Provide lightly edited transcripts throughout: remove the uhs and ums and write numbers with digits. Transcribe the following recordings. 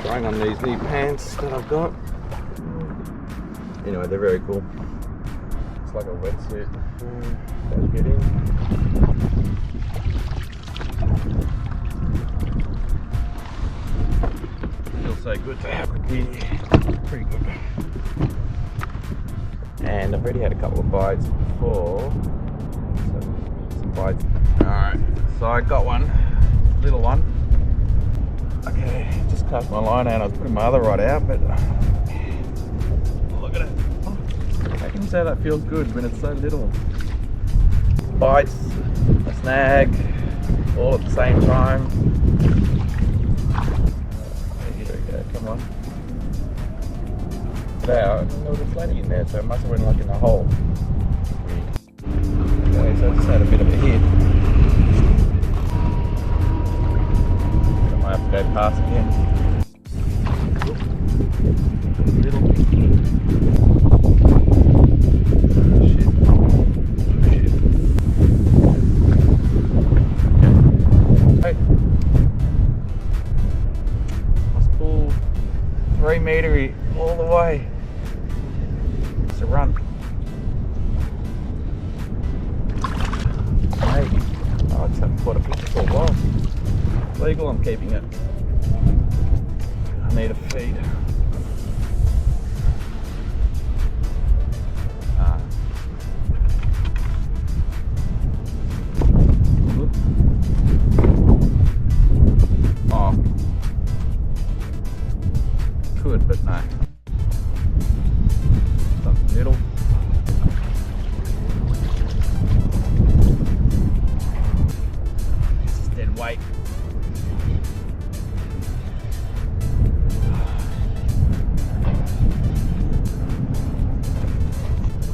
trying on these new pants that I've got. Anyway, they're very cool. It's like a wetsuit. Gotta get in. Feels so good to have it here. Pretty good. And I've already had a couple of bites before. So, some bites. Alright, so I got one. Little one. Okay, just cast my line out. I was putting my other rod out, but look at it. How can you say that feels good when it's so little? Bites, a snag, all at the same time. Here we go, come on. There was a flatty in there, so it must have went like in a hole. Okay, so I just had a bit of a hit. I might have to go past again. Little. Let's pull 3 metre all the way. It's a run. Hey, I just haven't caught a picture for a while. Legal, I'm keeping it. I need a feed. Oh. Could, but no. Something little. This is dead weight.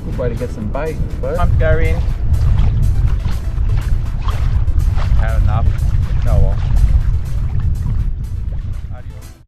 Good way to get some bait, I suppose. Time to go in.